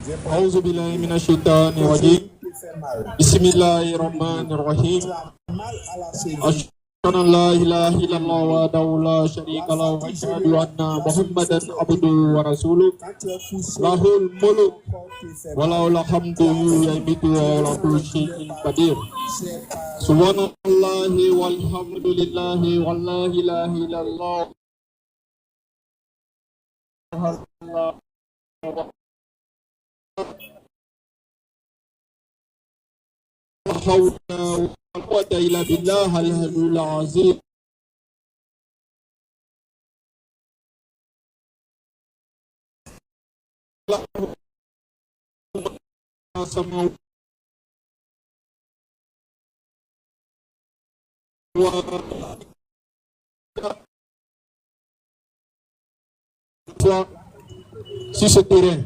أعوذ بالله من الشيطان الرجيم بسم الله الرحمن الرحيم أشهد أن لا إله إلا الله وحده لا شريك له وأشهد أن محمدا عبده ورسوله له الملك وله الحمد يميت وعلى كل شيء قدير سبحان الله والحمد لله ولا إله إلا الله لا حول ولا قوة إلا بالله العلي العظيم sur ce terrain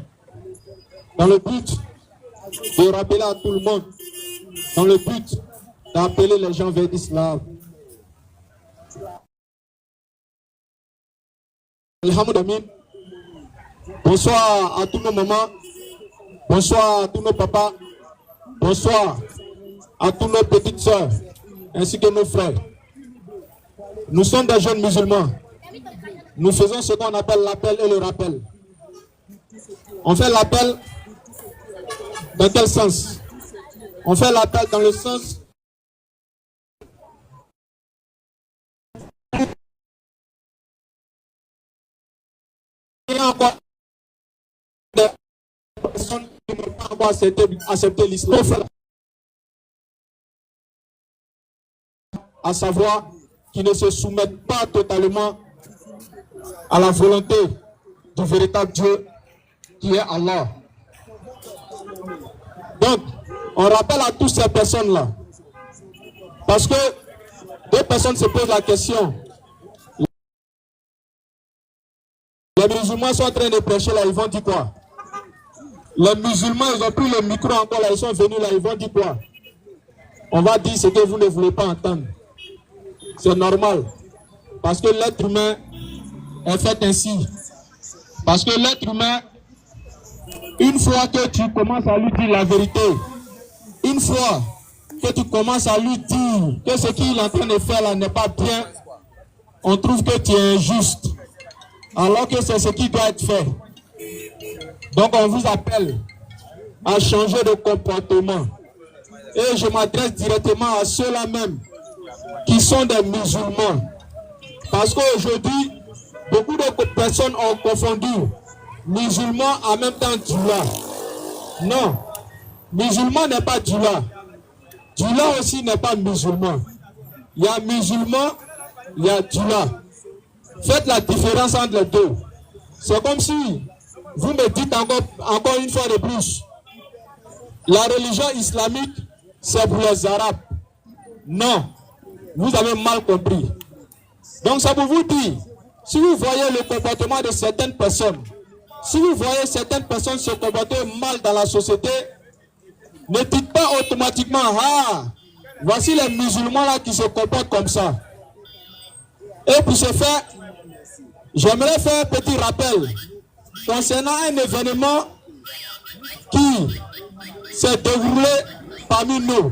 dans le but de rappeler à tout le monde, dans le but d'appeler les gens vers l'islam. Alhamdulillah. Bonsoir à tous nos mamans, bonsoir à tous nos papas, bonsoir à tous nos petites soeurs, ainsi que nos frères. Nous sommes des jeunes musulmans. Nous faisons ce qu'on appelle l'appel et le rappel. On fait l'appel dans quel sens? On fait l'appel dans le sens il y a encore des personnes qui n'ont pas encore accepté l'islam. À savoir qui ne se soumettent pas totalement à la volonté du véritable Dieu qui est Allah. Donc, on rappelle à toutes ces personnes-là, parce que deux personnes se posent la question. Les musulmans sont en train de prêcher là, ils vont dire quoi? Les musulmans, ils ont pris le micro encore là, ils sont venus là, ils vont dire quoi? On va dire ce que vous ne voulez pas entendre. C'est normal, parce que l'être humain est fait ainsi. Parce que l'être humain, une fois que tu commences à lui dire la vérité, une fois que tu commences à lui dire que ce qu'il est en train de faire là n'est pas bien, on trouve que tu es injuste, alors que c'est ce qui doit être fait. Donc on vous appelle à changer de comportement. Et je m'adresse directement à ceux-là même qui sont des musulmans. Parce qu'aujourd'hui, beaucoup de personnes ont confondu musulman en même temps Djula. Non, musulman n'est pas Djula. Djula aussi n'est pas musulman. Il y a musulman, il y a Djula. Faites la différence entre les deux. C'est comme si vous me dites encore une fois de plus, la religion islamique, c'est pour les Arabes. Non, vous avez mal compris. Donc ça pour vous dire, si vous voyez le comportement de certaines personnes, si vous voyez certaines personnes se comporter mal dans la société, ne dites pas automatiquement, ah, voici les musulmans là qui se comportent comme ça. Et pour ce faire, j'aimerais faire un petit rappel concernant un événement qui s'est déroulé parmi nous.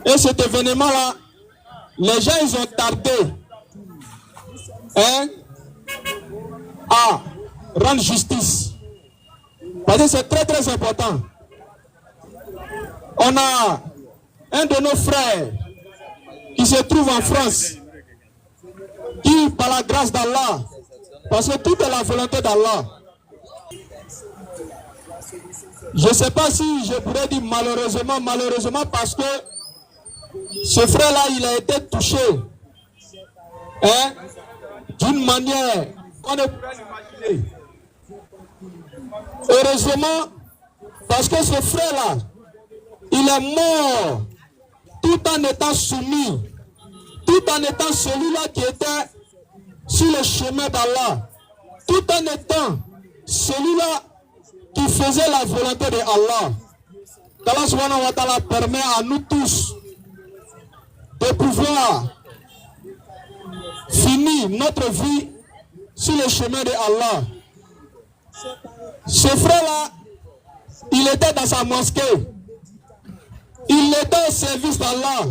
Et cet événement là, les gens ils ont tardé à rendre justice. Parce que c'est très très important. On a un de nos frères qui se trouve en France, qui par la grâce d'Allah, parce que tout est la volonté d'Allah. Je ne sais pas si je pourrais dire malheureusement parce que ce frère-là, il a été touché d'une manière qu'on ne peut pas imaginer. Heureusement, parce que ce frère-là, il est mort tout en étant soumis, tout en étant celui-là qui était sur le chemin d'Allah, tout en étant celui-là qui faisait la volonté de Allah. Allah subhanahu wa ta'ala permet à nous tous de pouvoir finir notre vie sur le chemin de Allah. Ce frère-là, il était dans sa mosquée. Il était au service d'Allah.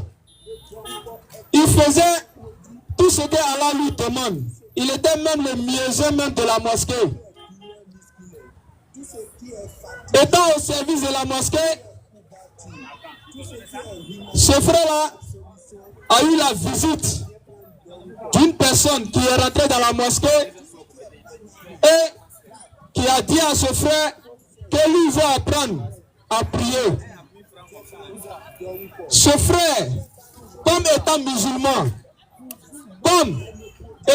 Il faisait tout ce que Allah lui demande. Il était même le mieux même de la mosquée. Étant au service de la mosquée, ce frère-là a eu la visite d'une personne qui est rentrée dans la mosquée et qui a dit à ce frère que lui va apprendre à prier. Ce frère, comme étant musulman, comme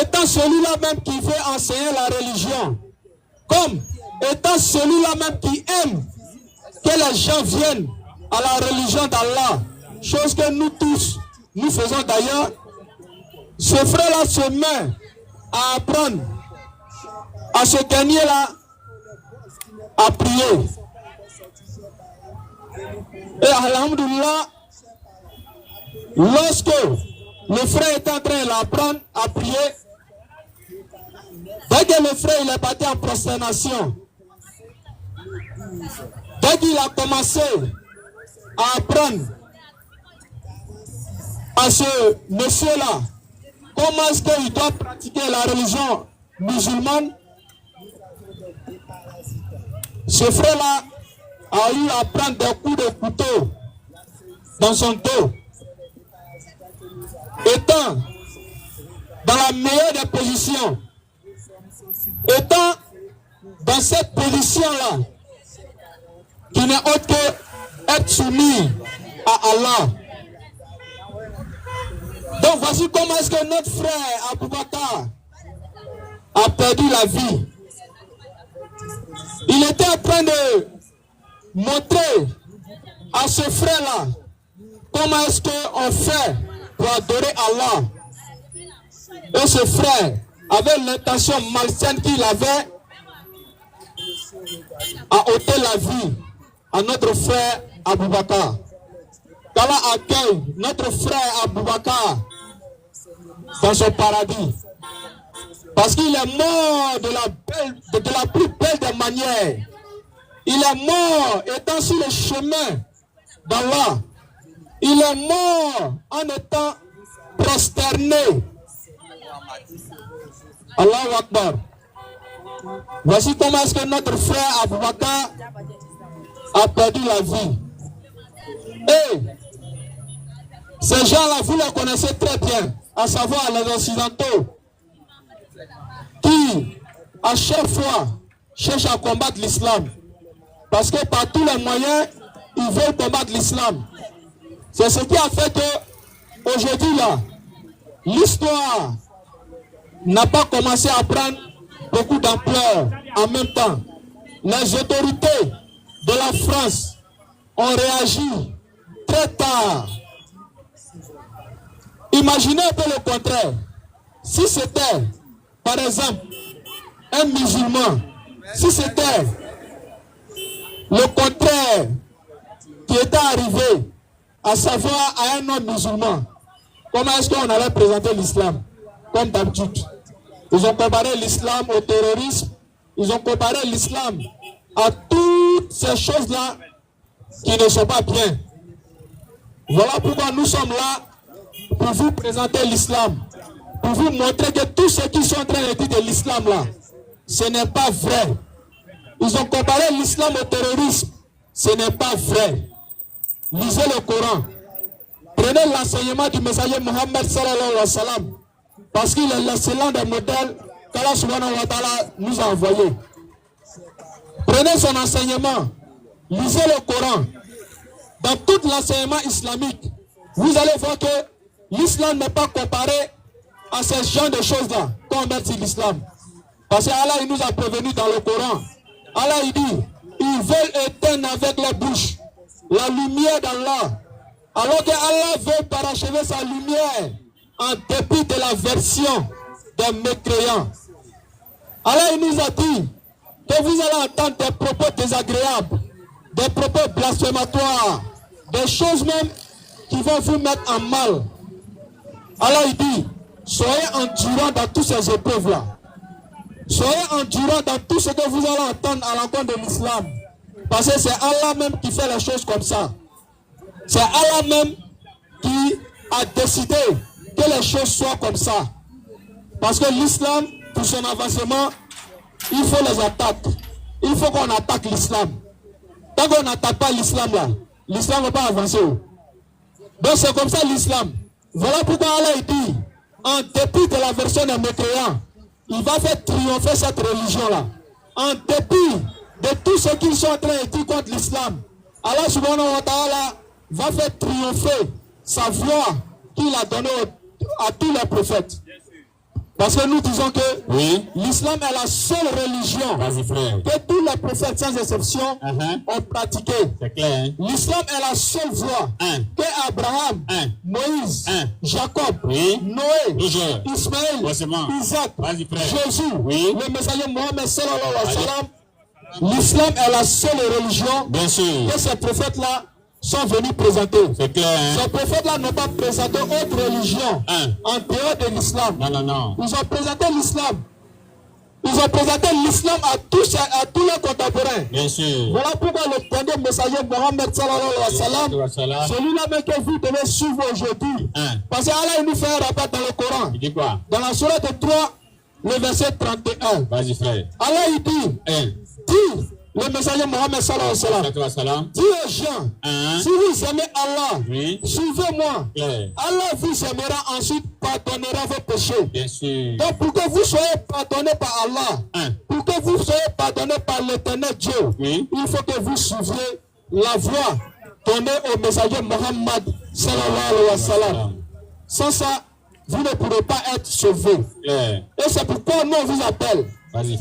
étant celui-là même qui veut enseigner la religion, comme étant celui-là même qui aime que les gens viennent à la religion d'Allah, chose que nous tous, nous faisons d'ailleurs, ce frère-là se met à apprendre à ce dernier-là à prier. Et alhamdoulilah, lorsque le frère est en train d'apprendre à prier, dès que le frère il est parti en prosternation, dès qu'il a commencé à apprendre à ce monsieur-là comment est-ce qu'il doit pratiquer la religion musulmane, ce frère-là a eu à prendre des coups de couteau dans son dos. Étant dans la meilleure des positions, étant dans cette position-là, qui n'est autre que être soumis à Allah. Donc voici comment est-ce que notre frère Aboubakar a perdu la vie. Il était en train de montrer à ce frère-là comment est-ce qu'on fait pour adorer Allah. Et ce frère avait l'intention malsaine qu'il avait à ôter la vie à notre frère Aboubakar. qu'Allah accueille notre frère Aboubakar dans son paradis. Parce qu'il est mort de la plus belle des manières. Il est mort étant sur le chemin d'Allah. Il est mort en étant prosterné. Allahu Akbar. Voici comment est-ce que notre frère Aboubakar a perdu la vie. Et ces gens-là, vous les connaissez très bien, à savoir les Occidentaux, qui, à chaque fois, cherchent à combattre l'islam. Parce que par tous les moyens, ils veulent combattre l'islam. C'est ce qui a fait que, aujourd'hui là, l'histoire n'a pas commencé à prendre beaucoup d'ampleur en même temps. Les autorités de la France ont réagi très tard. Imaginez un peu le contraire. Si c'était, par exemple, un musulman, si c'était le contraire qui était arrivé, à savoir à un homme musulman, comment est-ce qu'on allait présenter l'islam? Comme d'habitude. Ils ont comparé l'islam au terrorisme, ils ont comparé l'islam à toutes ces choses-là qui ne sont pas bien. Voilà pourquoi nous sommes là pour vous présenter l'islam, pour vous montrer que tous ceux qui sont en train de dire de l'islam là, ce n'est pas vrai. Ils ont comparé l'islam au terrorisme, ce n'est pas vrai. Lisez le Coran, prenez l'enseignement du messager Mohammed sallallahu alayhi wa sallam, parce qu'il est l'excellent des modèles qu'Allah subhanahu wa ta'ala nous a envoyés. Prenez son enseignement, lisez le Coran. Dans tout l'enseignement islamique, vous allez voir que l'islam n'est pas comparé à ce genre de choses-là, quand on met sur l'islam. Parce qu'Allah il nous a prévenu dans le Coran. Allah il dit, ils veulent éteindre avec la bouche la lumière d'Allah. Alors que Allah veut parachever sa lumière en dépit de la version des mécréants. Allah il nous a dit que vous allez entendre des propos désagréables, des propos blasphématoires, des choses même qui vont vous mettre en mal. Allah il dit, soyez endurants dans toutes ces épreuves-là. Soyez endurants dans tout ce que vous allez entendre à l'encontre de l'islam. Parce que c'est Allah même qui fait les choses comme ça. C'est Allah même qui a décidé que les choses soient comme ça. Parce que l'islam, pour son avancement, il faut les attaquer. Il faut qu'on attaque l'islam. Tant qu'on n'attaque pas l'islam là, l'islam ne va pas avancer. Donc c'est comme ça l'islam. Voilà pourquoi Allah dit, en dépit de la version des mécréants, il va faire triompher cette religion-là. En dépit de tout ce qu'ils sont en train de dire contre l'islam, Allah subhanahu wa ta'ala va faire triompher sa voix qu'il a donnée à tous les prophètes. Parce que nous disons que l'islam est la seule religion que tous les prophètes sans exception ont pratiqué. L'islam est la seule voie que Abraham, Moïse, Jacob, Noé, Ismaël, Isaac, Jésus, le messager Mohammed sallallahu alayhi wa sallam. L'islam est la seule religion que ces prophètes-là sont venus présenter. Ces prophètes-là n'ont pas présenté autre religion en dehors de l'islam. Non. Ils ont présenté l'islam. Ils ont présenté l'islam à tous leurs contemporains. Voilà pourquoi le premier messager Mohammed sallallahu alayhi wa sallam, celui-là même que vous devez suivre aujourd'hui. Parce qu'Allah nous fait un rappel dans le Coran. Il dit quoi? Dans la sourate 3, le verset 31. Vas-y frère. Allah il dit, le messager Mohammed sallallahu alayhi wa sallam, dit aux gens, si vous aimez Allah, suivez-moi. Allah vous aimera, ensuite pardonnera vos péchés. Donc pour que vous soyez pardonnés par Allah, pour que vous soyez pardonnés par l'éternel Dieu, il faut que vous suiviez la voie donnée au messager Mohammed sallallahu alayhi wa sallam. Sans ça, vous ne pourrez pas être sauvés. Et c'est pourquoi nous on vous appelle.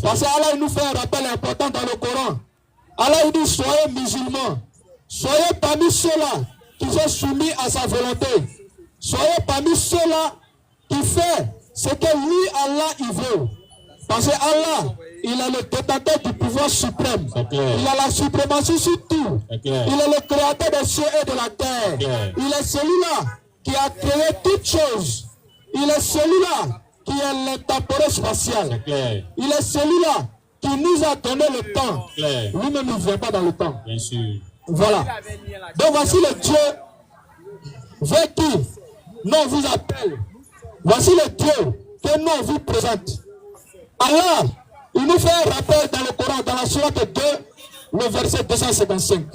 Parce qu'Allah nous fait un rappel important dans le Coran. Allah dit, soyez musulmans. Soyez parmi ceux-là qui sont soumis à sa volonté. Soyez parmi ceux-là qui font ce que lui, Allah, il veut. Parce que Allah, il est le détenteur du pouvoir suprême. Il a la suprématie sur tout. Il est le créateur des cieux et de la terre. Il est celui-là qui a créé toutes choses. Il est celui-là qui est l'intemporel spatial. Il est celui-là qui nous a donné le temps. Lui-même, il ne vient pas dans le temps. Bien sûr. Voilà. Donc voici le Dieu vers qui nous on vous appelle. Voici le Dieu que nous on vous présente. Allah, il nous fait un rappel dans le Coran, dans la sourate 2, le verset 255.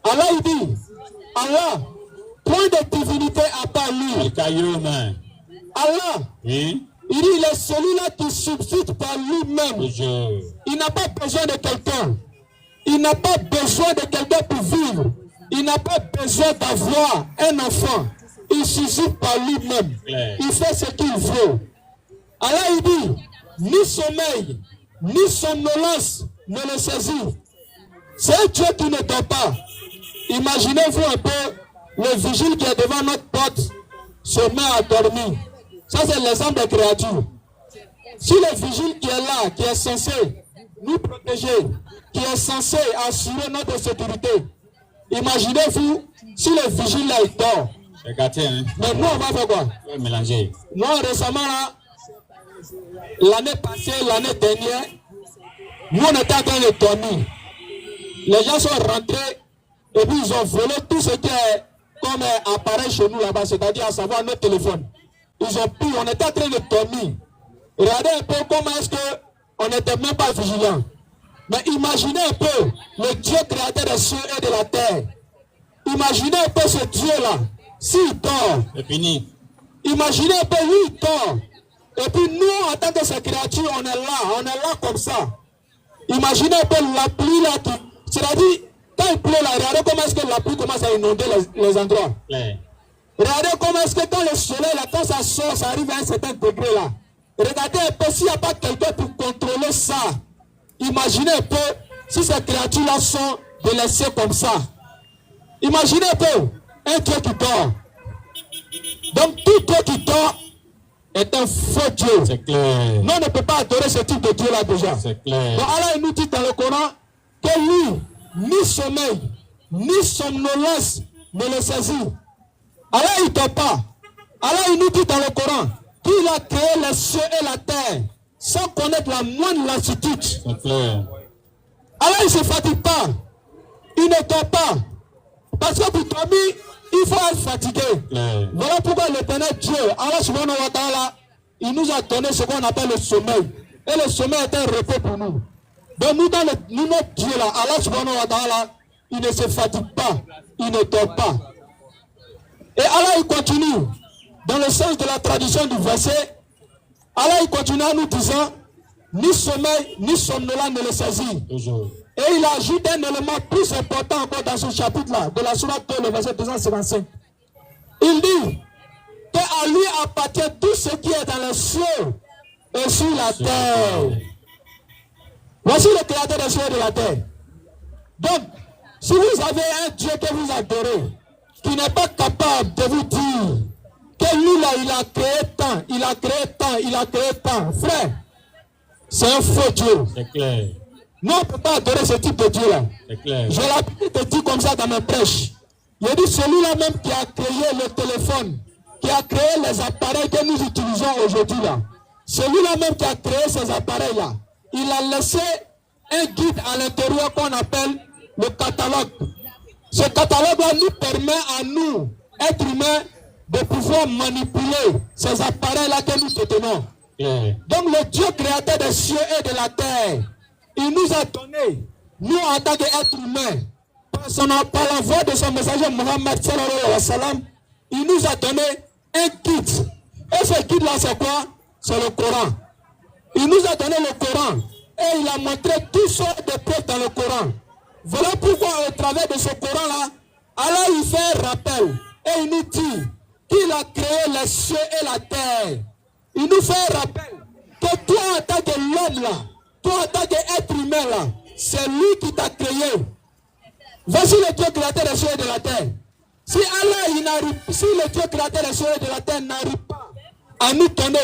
Allah, il dit, Allah, point de divinité à part lui. Allah, il dit, il est celui-là qui subsiste par lui-même. Il n'a pas besoin de quelqu'un. Il n'a pas besoin de quelqu'un pour vivre. Il n'a pas besoin d'avoir un enfant. Il subsiste par lui-même. Il fait ce qu'il veut. Allah, il dit, ni sommeil, ni somnolence ne le saisit. C'est un Dieu qui ne dort pas. Imaginez-vous un peu le vigile qui est devant notre porte se met à dormir. Ça, c'est l'exemple des créatures. Si le vigile qui est là, qui est censé nous protéger, qui est censé assurer notre sécurité, imaginez-vous si le vigile là, il dort. Mais nous, on va faire quoi? Mélanger. Moi, récemment, là, l'année passée, l'année dernière, nous, on était en train de dormir. Les gens sont rentrés et puis ils ont volé tout ce qui est comme appareil chez nous là-bas, c'est-à-dire à savoir notre téléphone. Ils ont pris, on était en train de dormir. Regardez un peu comment est-ce qu'on n'était même pas vigilants. Mais imaginez un peu le Dieu créateur des cieux et de la terre. Imaginez un peu ce Dieu-là, s'il dort. C'est fini. Imaginez un peu, lui, il dort. Et puis nous, en tant que ces créatures, on est là comme ça. Imaginez un peu la pluie là, c'est-à-dire, quand il pleut là, regardez comment est-ce que la pluie commence à inonder les endroits. Regardez comment est-ce que quand le soleil, là, quand ça sort, ça arrive à un certain degré là. Regardez un peu s'il n'y a pas quelqu'un pour contrôler ça. Imaginez un peu si ces créatures-là sont délaissées comme ça. Imaginez un peu un Dieu qui dort. Donc tout Dieu qui dort est un faux Dieu. C'est clair. Nous, on ne peut pas adorer ce type de Dieu-là déjà. C'est clair. Donc Allah nous dit dans le Coran que lui, ni sommeil, ni somnolence ne le saisit. Allah, il ne dort pas. Allah, il nous dit dans le Coran qu'il a créé les cieux et la terre sans connaître la moindre lassitude. Alors il ne se fatigue pas. Il ne dort pas. Parce que pour dormir, il faut être fatigué. Voilà pourquoi l'Éternel Dieu, Allah subhanahu wa ta'ala, il nous a donné ce qu'on appelle le sommeil. Et le sommeil est un repos pour nous. Donc nous, notre Dieu là, Allah subhanahu wa ta'ala, il ne se fatigue pas, il ne dort pas. Et Allah il continue, dans le sens de la tradition du verset, Allah il continue en nous disant, ni sommeil, ni somnolent ne le saisit. Et il ajoute un élément plus important encore dans ce chapitre-là, de la sourate 2, le verset 255. Il dit qu'à lui appartient tout ce qui est dans les cieux et sur la terre. Voici le créateur des cieux et de la terre. Donc, si vous avez un Dieu que vous adorez, qui n'est pas capable de vous dire que lui là, il a créé tant, il a créé tant, il a créé tant, frère, c'est un faux Dieu. C'est clair. Nous, on ne peut pas adorer ce type de Dieu-là. C'est clair. J'ai l'habitude de dire comme ça dans mes prêches. Il dit celui-là même qui a créé le téléphone, qui a créé les appareils que nous utilisons aujourd'hui là. Celui-là même qui a créé ces appareils-là, il a laissé un guide à l'intérieur qu'on appelle le catalogue. Ce catalogue-là nous permet à nous, êtres humains, de pouvoir manipuler ces appareils-là que nous détenons. Donc le Dieu créateur des cieux et de la terre, il nous a donné, nous en tant qu'êtres humains, par la voix de son messager Mohammed sallallahu alayhi wa sallam, il nous a donné un guide. Et ce guide-là, c'est quoi? C'est le Coran. Il nous a donné le Coran et il a montré toutes sortes de preuves dans le Coran. Voilà pourquoi, au travers de ce Coran-là, Allah il fait un rappel et il nous dit qu'il a créé les cieux et la terre. Il nous fait un rappel que toi, en tant que l'homme là, toi, en tant qu'être humain là, c'est lui qui t'a créé. Voici le Dieu créateur des cieux et de la terre. Si Allah, si le Dieu créateur des cieux et de la terre n'arrive pas à nous donner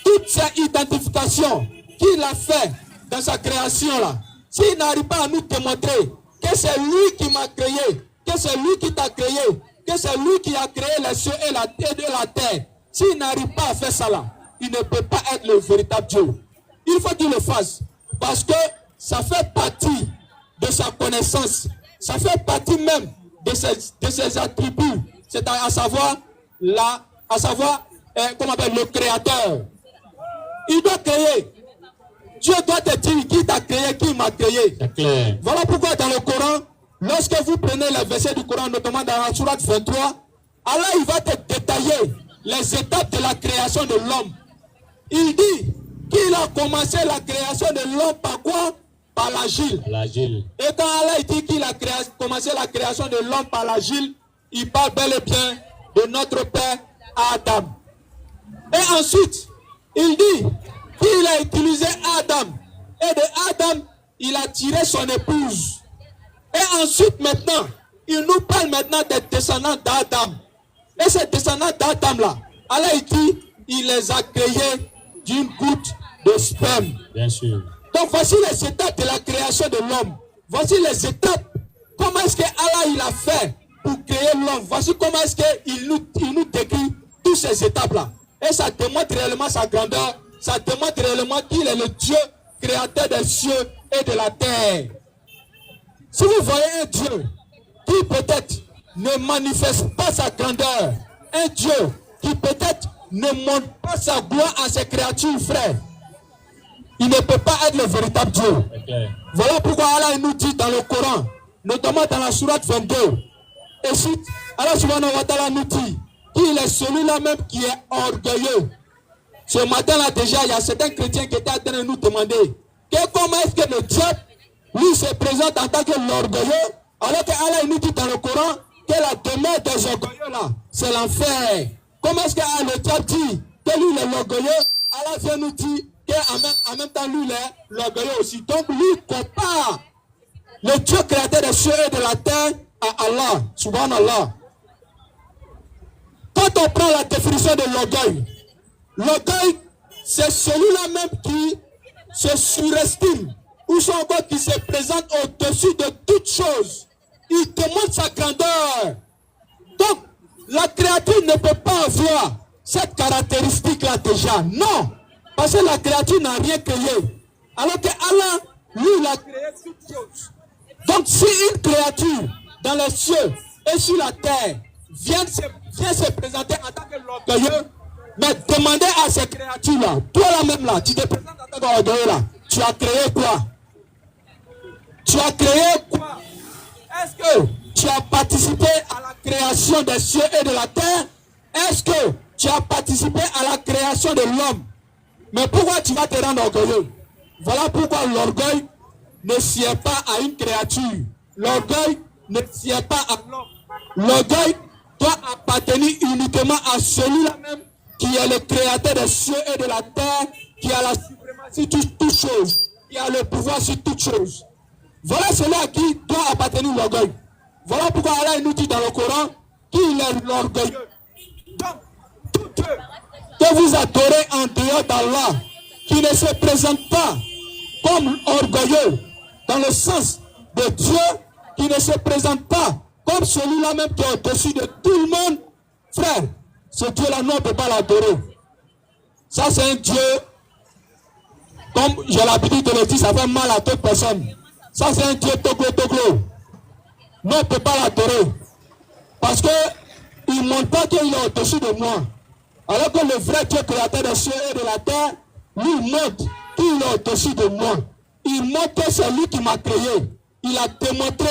toutes ces identifications qu'il a fait dans sa création là, s'il n'arrive pas à nous démontrer que c'est lui qui m'a créé, que c'est lui qui t'a créé, que c'est lui qui a créé les cieux et la terre, s'il n'arrive pas à faire ça là, il ne peut pas être le véritable Dieu. Il faut qu'il le fasse parce que ça fait partie de sa connaissance, ça fait partie même de ses attributs, c'est à savoir comment on appelle le créateur. Il doit créer. Dieu doit te dire qui t'a créé, qui m'a créé. Voilà pourquoi dans le Coran, lorsque vous prenez les versets du Coran, notamment dans la sourate 23, Allah il va te détailler les étapes de la création de l'homme. Il dit qu'il a commencé la création de l'homme par quoi? Par l'agile. Et quand Allah il dit qu'il a commencé la création de l'homme par l'agile, il parle bel et bien de notre père Adam. Et ensuite, il dit qu'il a utilisé Adam. Et de Adam, il a tiré son épouse. Et ensuite, maintenant, il nous parle maintenant des descendants d'Adam. Et ces descendants d'Adam-là, Allah il dit, il les a créés d'une goutte de sperme. Bien sûr. Donc voici les étapes de la création de l'homme. Voici les étapes. Comment est-ce que Allah il a fait pour créer l'homme? Voici comment est-ce qu'il nous décrit toutes ces étapes-là. Et ça démontre réellement sa grandeur. Ça démontre réellement qu'il est le Dieu créateur des cieux et de la terre. Si vous voyez un Dieu qui peut-être ne manifeste pas sa grandeur, un Dieu qui peut-être ne montre pas sa gloire à ses créatures, frères, il ne peut pas être le véritable Dieu. Okay. Voilà pourquoi Allah nous dit dans le Coran, notamment dans la sourate 22, et suite, Allah subhanahu wa ta'ala nous dit qu'il est celui-là même qui est orgueilleux. Ce matin-là déjà, il y a certains chrétiens qui étaient en train de nous demander comment est-ce que le diable, lui, se présente en tant que l'orgueilleux, alors que Allah nous dit dans le Coran que la demeure des orgueilleux là, c'est l'enfer. Comment est-ce que le diable dit que lui, il est l'orgueilleux? Allah vient nous dire qu'en même temps, lui, il est l'orgueilleux aussi. Donc, lui, compare le Dieu créateur des cieux et de la terre à Allah, subhanallah. Quand on prend la définition de l'orgueil, l'orgueil, c'est celui-là même qui se surestime, ou soit encore qui se présente au-dessus de toute chose. Il demande sa grandeur. Donc, la créature ne peut pas avoir cette caractéristique-là déjà. Non. Parce que la créature n'a rien créé. Alors que Allah, lui, il a créé toutes choses. Donc si une créature dans les cieux et sur la terre vient se présenter en tant que l'orgueilleux, mais demandez à ces créatures-là, toi là-même là, tu te présentes en tant qu'orgueilleux là, tu as créé quoi? Tu as créé quoi? Est-ce que tu as participé à la création des cieux et de la terre? Est-ce que tu as participé à la création de l'homme? Mais pourquoi tu vas te rendre orgueilleux? Voilà pourquoi l'orgueil ne sied pas à une créature. L'orgueil ne sied pas à l'homme. L'orgueil doit appartenir uniquement à celui-là même qui est le créateur des cieux et de la terre, qui a la suprématie sur toutes choses, qui a le pouvoir sur toutes choses. Voilà celui à qui doit appartenir l'orgueil. Voilà pourquoi Allah nous dit dans le Coran qu'il est l'orgueilleux. Donc, tout Dieu que vous adorez en dehors d'Allah, qui ne se présente pas comme orgueilleux, dans le sens de Dieu, qui ne se présente pas comme celui-là même qui est au-dessus de tout le monde, frère, ce Dieu-là, nous, on ne peut pas l'adorer. Ça, c'est un Dieu, comme j'ai l'habitude de le dire, ça fait mal à toute personne. Ça, c'est un Dieu toglo. Nous, on ne peut pas l'adorer. Parce qu'il ne montre pas qu'il est au-dessus de moi. Alors que le vrai Dieu créateur des cieux et de la terre, lui montre qu'il est au-dessus de moi. Il montre que c'est lui qui m'a créé. Il a démontré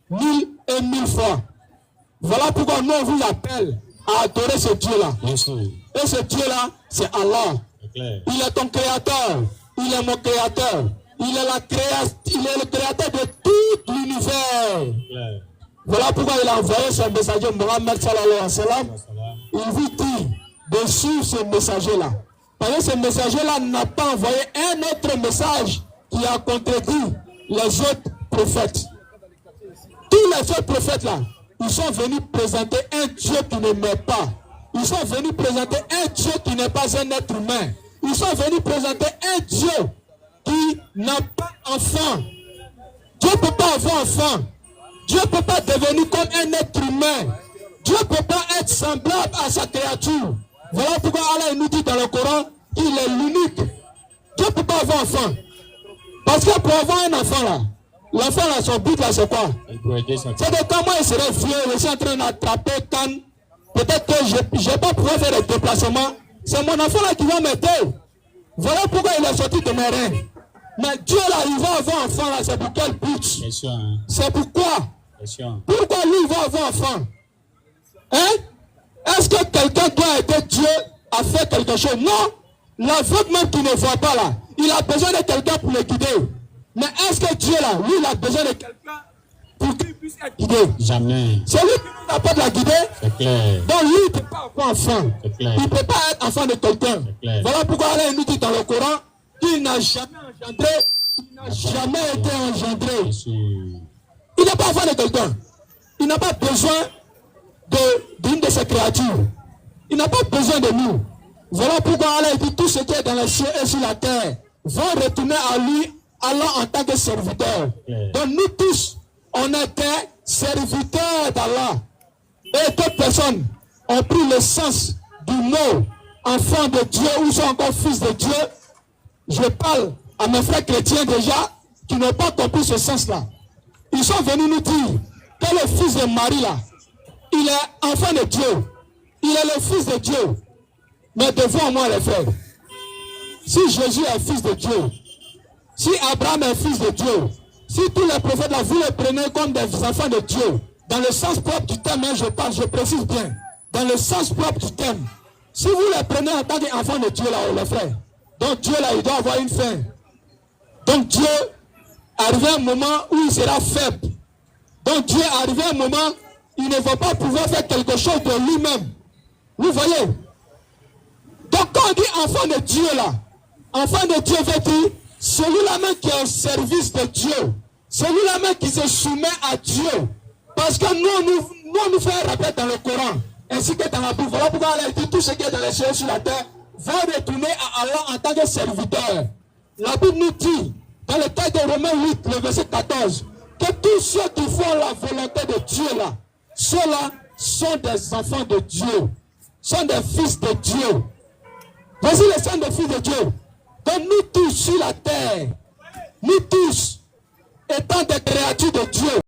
1000 et 1000 fois. Voilà pourquoi nous on vous appelle à adorer ce Dieu-là. Et ce Dieu-là, c'est Allah. Il est ton créateur. Il est mon créateur. Il est le créateur de tout l'univers. Voilà pourquoi il a envoyé son messager Mohammed sallallahu alayhi wa sallam. Il vous dit de suivre ce messager-là. Parce que ce messager-là n'a pas envoyé un autre message qui a contredit les autres prophètes. Tous les autres prophètes-là, ils sont venus présenter un Dieu qui ne meurt pas. Ils sont venus présenter un Dieu qui n'est pas un être humain. Ils sont venus présenter un Dieu qui n'a pas enfant. Dieu ne peut pas avoir enfant. Dieu ne peut pas devenir comme un être humain. Dieu ne peut pas être semblable à sa créature. Voilà pourquoi Allah nous dit dans le Coran qu'il est l'unique. Dieu ne peut pas avoir enfant. Parce que pour avoir un enfant là, l'enfant là, son but là c'est quoi? C'est de comment il serait vieux, je suis en train d'attraper Cannes. Peut-être que je n'ai pas pouvoir faire les déplacements. C'est mon enfant là qui va m'aider. Voilà pourquoi il est sorti de mes reins. Mais Dieu là, il va avoir un enfant là, c'est pour quel but? C'est pourquoi? Pourquoi lui il va avoir un enfant? Hein? Est-ce que quelqu'un doit aider Dieu à faire quelque chose? Non. L'aveugle même qui ne voit pas là, il a besoin de quelqu'un pour le guider. Mais est-ce que Dieu là, lui il a besoin de quelqu'un pour qu'il puisse être guidé? Jamais. C'est lui qui nous apporte la guider. C'est clair. Donc lui il ne peut pas avoir enfant. Il ne peut pas être enfant de quelqu'un. Voilà pourquoi Allah nous dit dans le Coran qu'il n'a jamais engendré, il n'a jamais été engendré. Il n'est pas enfant de quelqu'un. Il n'a pas besoin d'une de ses créatures. Il n'a pas besoin de nous. Voilà pourquoi Allah dit tout ce qui est dans les cieux et sur la terre vont retourner à lui, Allah en tant que serviteur. Donc nous tous, on est des serviteurs d'Allah. Et d'autres personnes ont pris le sens du mot enfant de Dieu ou sont encore fils de Dieu. Je parle à mes frères chrétiens déjà qui n'ont pas compris ce sens-là. Ils sont venus nous dire que le fils de Marie là, il est enfant de Dieu. Il est le fils de Dieu. Mais devant moi les frères, si Jésus est fils de Dieu, si Abraham est fils de Dieu, si tous les prophètes là, vous les prenez comme des enfants de Dieu, dans le sens propre du terme, hein, je précise bien, dans le sens propre du terme, si vous les prenez en tant qu'enfants de Dieu là, les frères, donc Dieu là, il doit avoir une fin. Donc Dieu, arrivé un moment où il sera faible. Donc Dieu, arrivé un moment, il ne va pas pouvoir faire quelque chose de lui-même. Vous voyez? Donc quand on dit enfant de Dieu là, enfant de Dieu veut dire celui-là même qui est au service de Dieu, celui-là même qui se soumet à Dieu. Parce que nous faisons un rappel dans le Coran, ainsi que dans la Bible. Voilà pourquoi Allah dit tout ce qui est dans les cieux et sur la terre va retourner à Allah en tant que serviteur. La Bible nous dit, dans le texte de Romains 8, le verset 14, que tous ceux qui font la volonté de Dieu là, ceux-là sont des enfants de Dieu, sont des fils de Dieu. Voici les signes des fils de Dieu. que nous tous sur la terre, nous tous, étant des créatures de Dieu,